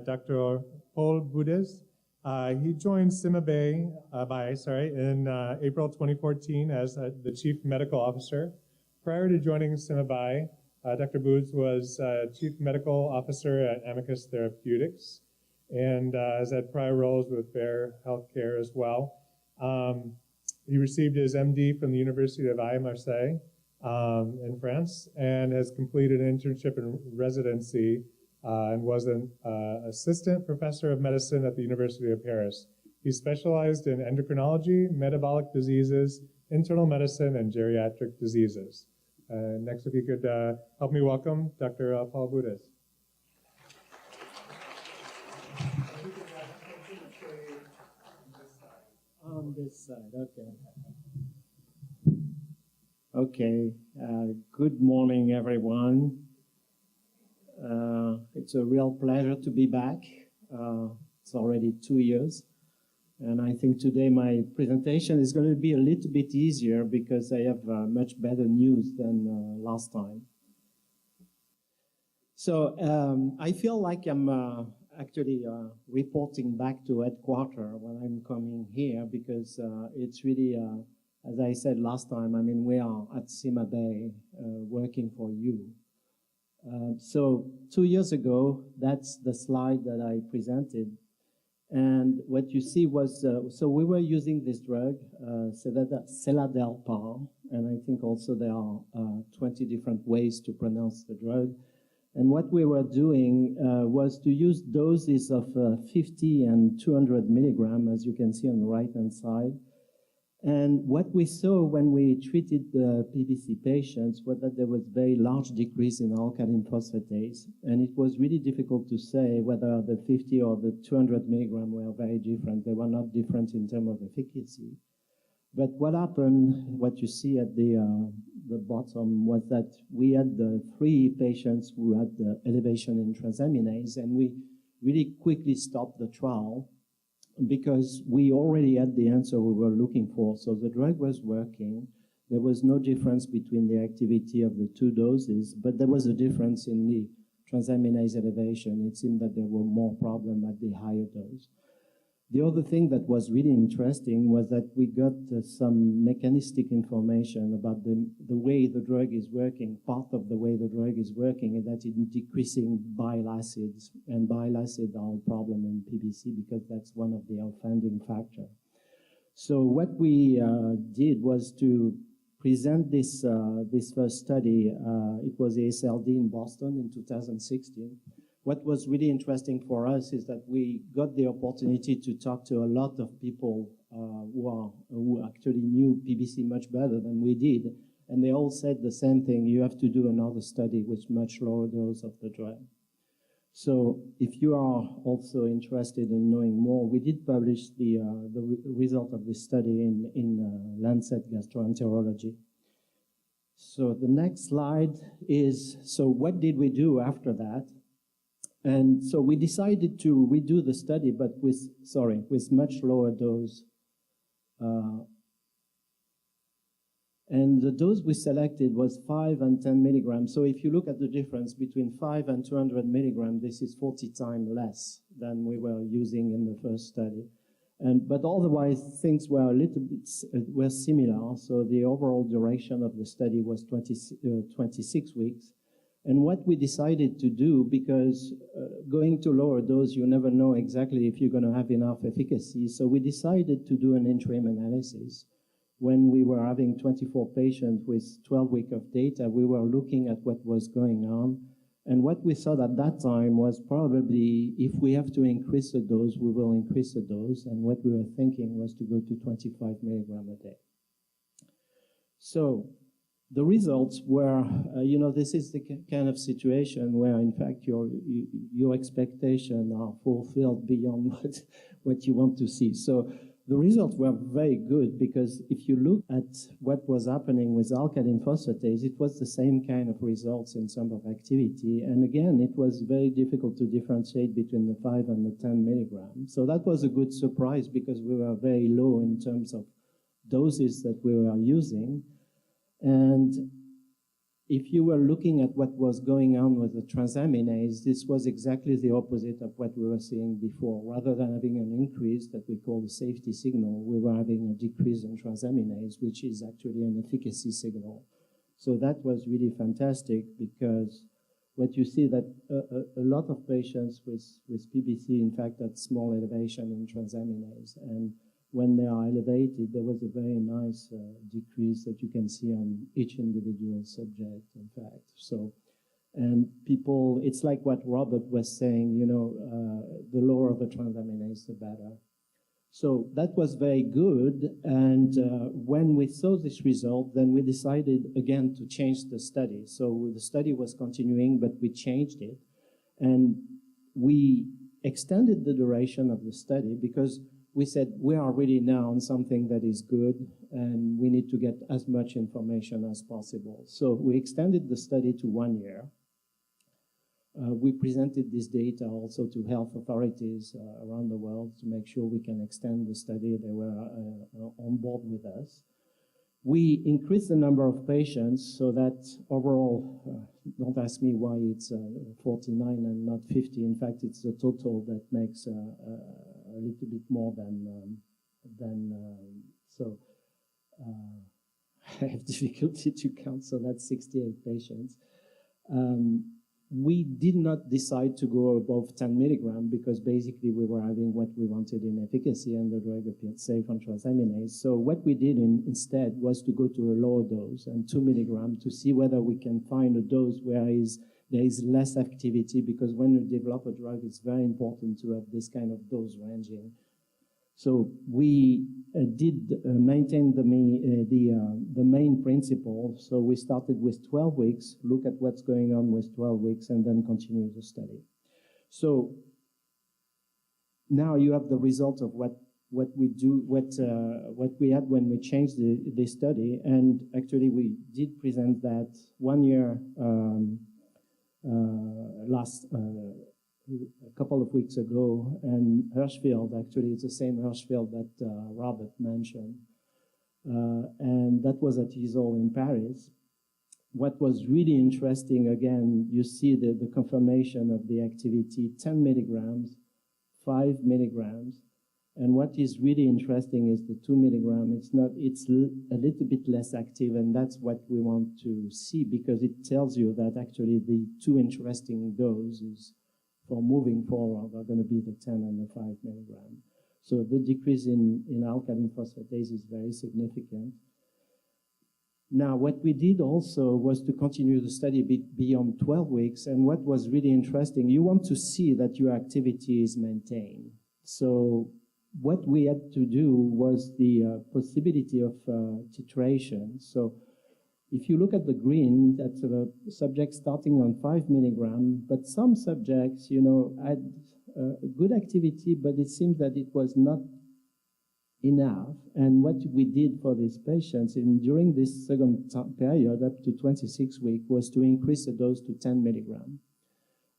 Dr. Paul Boudes. He joined CymaBay in April 2014 as the Chief Medical Officer. Prior to joining CymaBay, Dr. Boudes was Chief Medical Officer at Amicus Therapeutics and has had prior roles with Bayer Healthcare as well. He received his MD from the University of Aix-Marseille in France and has completed an internship and residency and was an assistant professor of medicine at the University of Paris. He specialized in endocrinology, metabolic diseases, internal medicine, and geriatric diseases. Next, if you could help me welcome Dr. Paul Boudes. On this side, okay. Okay, good morning, everyone. It's a real pleasure to be back. It's already 2 years. And I think today my presentation is going to be a little bit easier because I have much better news than last time. So I feel like I'm actually reporting back to headquarters when I'm coming here because it's really, as I said last time, I mean, we are at CymaBay working for you. So 2 years ago, that's the slide that I presented. And what you see was, so we were using this drug, Seladelpar, and I think also there are 20 different ways to pronounce the drug. And what we were doing was to use doses of 50 and 200 milligram, as you can see on the right-hand side. And what we saw when we treated the PBC patients was that there was very large decrease in alkaline phosphatase. And it was really difficult to say whether the 50 or the 200 milligram were very different. They were not different in terms of efficacy. But what happened, what you see at the bottom, was that we had the 3 patients who had the elevation in transaminase, and we really quickly stopped the trial because we already had the answer we were looking for. So the drug was working. There was no difference between the activity of the 2 doses, but there was a difference in the transaminase elevation. It seemed that there were more problems at the higher dose. The other thing that was really interesting was that we got some mechanistic information about the way the drug is working. Part of the way the drug is working is that it's decreasing bile acids, and bile acids are a problem in PBC because that's one of the offending factors. So what we did was to present this first study. It was ASLD in Boston in 2016. What was really interesting for us is that we got the opportunity to talk to a lot of people who actually knew PBC much better than we did, and they all said the same thing: you have to do another study with much lower dose of the drug. So if you are also interested in knowing more, we did publish the result of this study in Lancet Gastroenterology. So the next slide is, so what did we do after that? And so we decided to redo the study, but with much lower dose. And the dose we selected was 5 and 10 milligrams. So if you look at the difference between 5 and 200 milligrams, this is 40 times less than we were using in the first study. But otherwise, things were a little bit were similar. So the overall duration of the study was 26 weeks. And what we decided to do, because going to lower dose, you never know exactly if you're going to have enough efficacy. So we decided to do an interim analysis. When we were having 24 patients with 12 weeks of data, we were looking at what was going on. And what we saw at that time was probably if we have to increase the dose, we will increase the dose. And what we were thinking was to go to 25 milligrams a day. So the results were, this is the kind of situation where, in fact, your expectations are fulfilled beyond what you want to see. So the results were very good because if you look at what was happening with alkaline phosphatase, it was the same kind of results in terms of activity. And again, it was very difficult to differentiate between the 5 and the 10 milligrams. So that was a good surprise because we were very low in terms of doses that we were using. And if you were looking at what was going on with the transaminase, this was exactly the opposite of what we were seeing before. Rather than having an increase that we call the safety signal, we were having a decrease in transaminase, which is actually an efficacy signal. So that was really fantastic, because what you see that a lot of patients with PBC, in fact, had small elevation in transaminase. And when they are elevated, there was a very nice decrease that you can see on each individual subject, in fact. So, and people, it's like what Robert was saying, you know, the lower the transaminase, the better. So that was very good. And when we saw this result, then we decided again to change the study. So the study was continuing, but we changed it. And we extended the duration of the study because we said we are really now on something that is good and we need to get as much information as possible. So we extended the study to 1 year. We presented this data also to health authorities around the world to make sure we can extend the study. They were on board with us. We increased the number of patients so that overall, don't ask me why it's 49 and not 50. In fact, it's the total that makes a little bit more so I have difficulty to count, so that's 68 patients. We did not decide to go above 10 milligram because basically we were having what we wanted in efficacy and the drug appeared safe on transaminase. So what we did instead was to go to a lower dose and 2 milligram to see whether we can find a dose where there is less activity, because when you develop a drug, it's very important to have this kind of dose ranging. So we did maintain the main principle. So we started with 12 weeks, look at what's going on with 12 weeks, and then continue the study. So now you have the result of what we had when we changed the study. And actually, we did present that 1 year a couple of weeks ago, and Hirschfeld, actually, it's the same Hirschfeld that Robert mentioned, and that was at EASL in Paris. What was really interesting, again, you see the confirmation of the activity, 10 milligrams, 5 milligrams, and what is really interesting is the 2 milligram. It's a little bit less active, and that's what we want to see, because it tells you that actually the two interesting doses for moving forward are going to be the 10 and the 5 milligram. So the decrease in alkaline phosphatase is very significant. Now, what we did also was to continue the study beyond 12 weeks. And what was really interesting, you want to see that your activity is maintained. So what we had to do was the possibility of titration. So if you look at the green, that's a subject starting on 5 milligram, but some subjects, you know, had good activity, but it seemed that it was not enough. And what we did for these patients during this second period, up to 26 weeks, was to increase the dose to 10 milligram.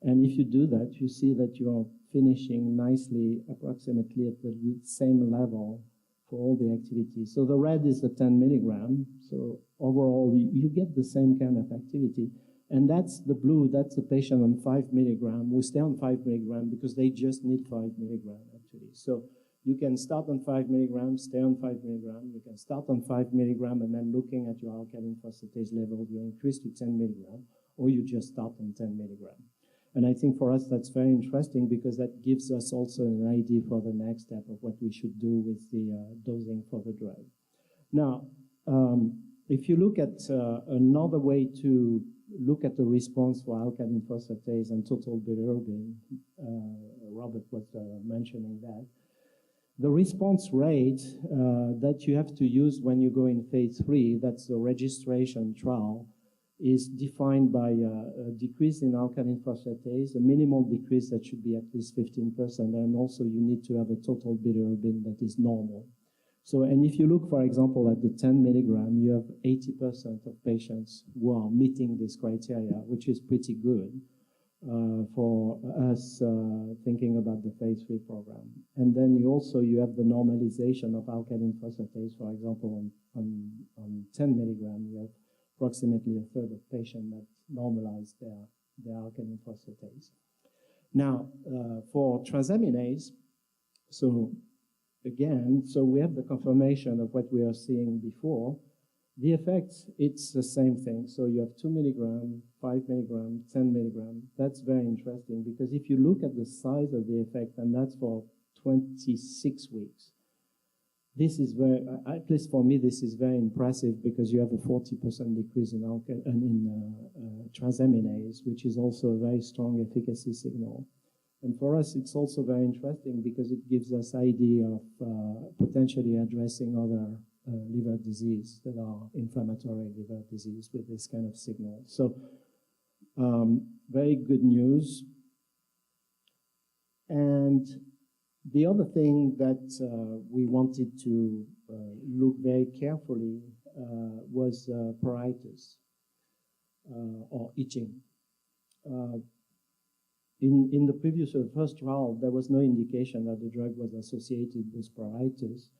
And if you do that, you see that you are finishing nicely, approximately at the same level for all the activities. So the red is the 10 milligram. So overall, you get the same kind of activity. And that's the blue, that's the patient on 5 milligram. We stay on 5 milligram because they just need 5 milligram, actually. So you can start on 5 milligrams, stay on 5 milligram. You can start on 5 milligram, and then looking at your alkaline phosphatase level, you increase to 10 milligram, or you just start on 10 milligram. And I think for us, that's very interesting because that gives us also an idea for the next step of what we should do with the dosing for the drug. Now, if you look at another way to look at the response for alkaline phosphatase and total bilirubin, Robert was mentioning that, the response rate that you have to use when you go in phase 3, that's the registration trial, is defined by a decrease in alkaline phosphatase, a minimal decrease that should be at least 15%, and also you need to have a total bilirubin that is normal. So, and if you look, for example, at the 10 milligram, you have 80% of patients who are meeting this criteria, which is pretty good for us thinking about the phase 3 program. And then you have the normalization of alkaline phosphatase, for example, on 10 milligram, you have approximately a third of patients that normalize their alkaline phosphatase. Now, for transaminase, so again, so we have the confirmation of what we are seeing before. The effects, it's the same thing. So you have 2 milligram, 5 milligram, 10 milligram. That's very interesting because if you look at the size of the effect, and that's for 26 weeks, this is very, at least for me, this is very impressive because you have a 40% decrease in transaminase, which is also a very strong efficacy signal. And for us, it's also very interesting because it gives us idea of potentially addressing other liver disease that are inflammatory liver disease with this kind of signal. So very good news. And the other thing that we wanted to look very carefully was pruritus or itching. In the previous first trial, there was no indication that the drug was associated with pruritus.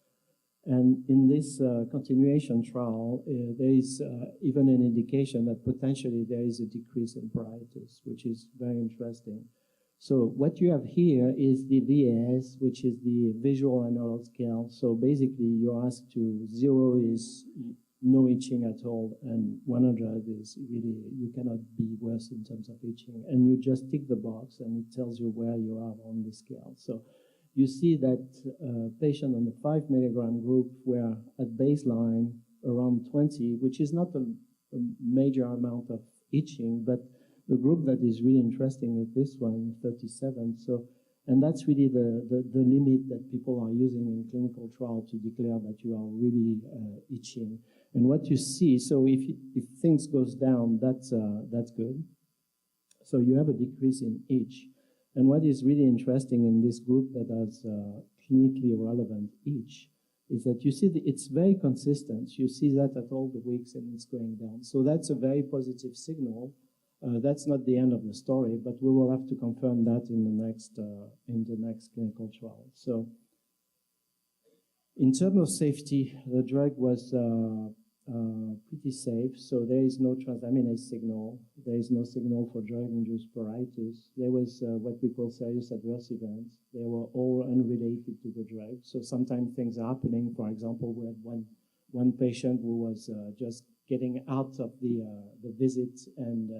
And in this continuation trial, there is even an indication that potentially there is a decrease in pruritus, which is very interesting. So what you have here is the VAS, which is the visual analog scale. So basically, you're asked to 0 is no itching at all, and 100 is really, you cannot be worse in terms of itching. And you just tick the box, and it tells you where you are on the scale. So you see that patient on the 5 milligram group were at baseline around 20, which is not a major amount of itching, but the group that is really interesting is this one, 37. So, and that's really the limit that people are using in clinical trial to declare that you are really itching. And what you see, so if things goes down, that's good. So you have a decrease in itch. And what is really interesting in this group that has clinically relevant itch is that you see it's very consistent. You see that at all the weeks and it's going down. So that's a very positive signal. That's not the end of the story, but we will have to confirm that in the next clinical trial. So in terms of safety, the drug was pretty safe. So there is no transaminase signal. There is no signal for drug-induced pruritus. There was what we call serious adverse events. They were all unrelated to the drug. So sometimes things are happening. For example, we had one patient who was just getting out of the visit, and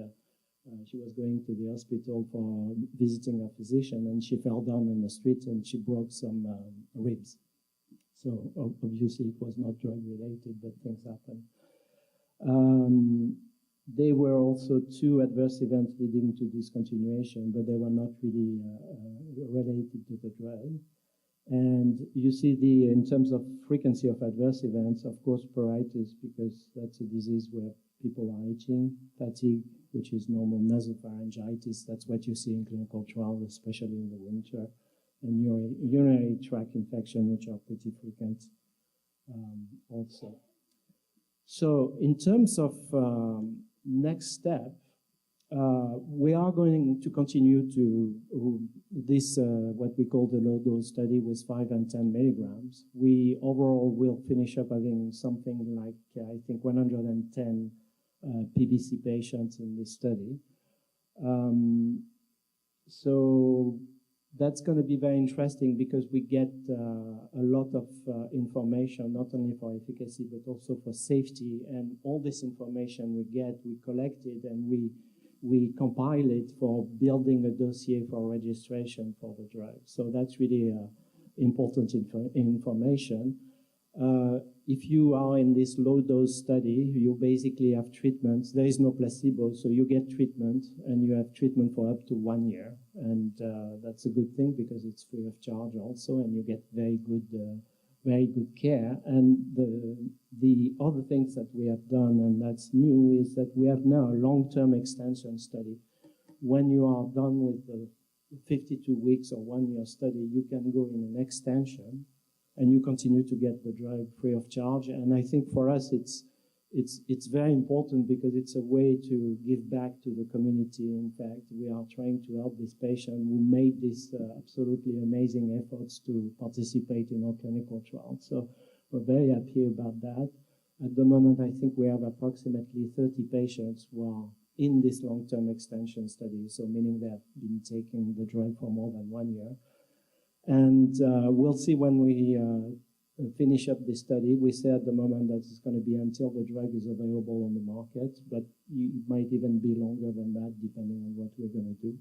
she was going to the hospital for visiting a physician, and she fell down in the street and she broke some ribs. So obviously it was not drug-related, but things happen. There were also 2 adverse events leading to discontinuation, but they were not really related to the drug. And you see in terms of frequency of adverse events, of course, pruritus, because that's a disease where people are itching, fatigue, which is normal nasopharyngitis. That's what you see in clinical trials, especially in the winter, and urinary tract infection, which are pretty frequent also. So in terms of next step, we are going to continue to this, what we call the low dose study with 5 and 10 milligrams. We overall will finish up having something like, I think, 110 PBC patients in this study. So that's going to be very interesting because we get a lot of information, not only for efficacy, but also for safety. And all this information we collect it, and we compile it for building a dossier for registration for the drug. So that's really important information. If you are in this low-dose study, you basically have treatments. There is no placebo, so you get treatment, and you have treatment for up to 1 year. And that's a good thing because it's free of charge also, and you get very good care. And the other things that we have done, and that's new, is that we have now a long-term extension study. When you are done with the 52 weeks or 1 year study, you can go in an extension, and you continue to get the drug free of charge. And I think for us, it's very important because it's a way to give back to the community. In fact, we are trying to help this patient who made these absolutely amazing efforts to participate in our clinical trial. So we're very happy about that. At the moment, I think we have approximately 30 patients who are in this long-term extension study, so meaning they have been taking the drug for more than 1 year. And we'll see when we finish up this study. We say at the moment that it's going to be until the drug is available on the market, but it might even be longer than that, depending on what we're going to do.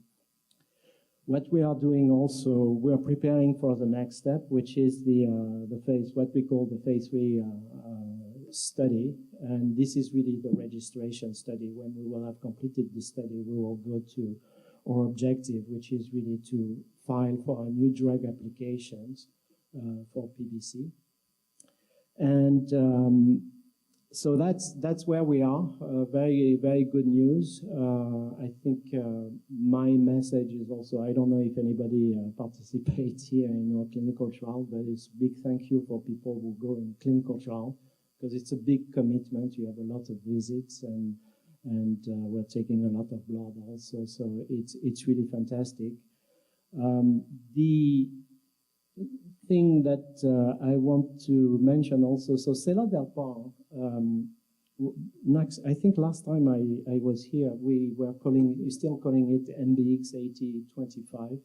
What we are doing also, we're preparing for the next step, which is the phase, what we call the phase 3 study. And this is really the registration study. When we will have completed this study, we will go to our objective, which is really to file for our new drug applications for PBC. And so that's where we are. Very, very good news. I think my message is also, I don't know if anybody participates here in our clinical trial, but it's a big thank you for people who go in clinical trial, because it's a big commitment. You have a lot of visits, and we're taking a lot of blood also, so it's really fantastic. The thing that I want to mention also, so Seladelpar, next, I think last time I was here, we were still calling it NBX 8025.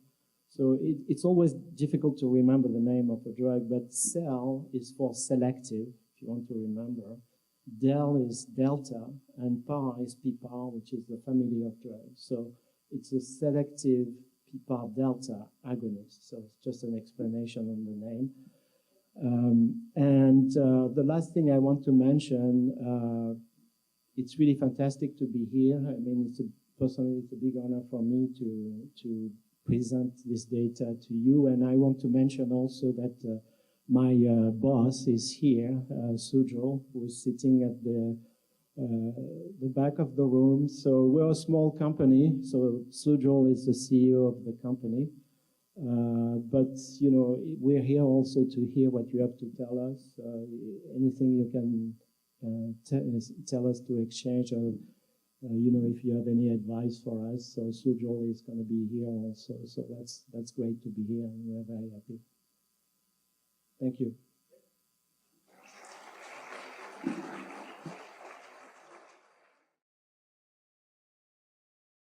So it's always difficult to remember the name of a drug, but Cell is for selective, if you want to remember. Del is delta, and PAR is PPAR, which is the family of drugs. So it's a selective PPAR delta agonist. So it's just an explanation on the name. The last thing I want to mention, it's really fantastic to be here. I mean, personally, it's a big honor for me to present this data to you. And I want to mention also that my boss is here, Sujal, who is sitting at the back of the room. So we're a small company. So Sujal is the CEO of the company. But, you know, we're here also to hear what you have to tell us. Anything you can tell us to exchange, or, you know, if you have any advice for us. So Sujal is going to be here also. So that's great to be here, and we're very happy. Thank you.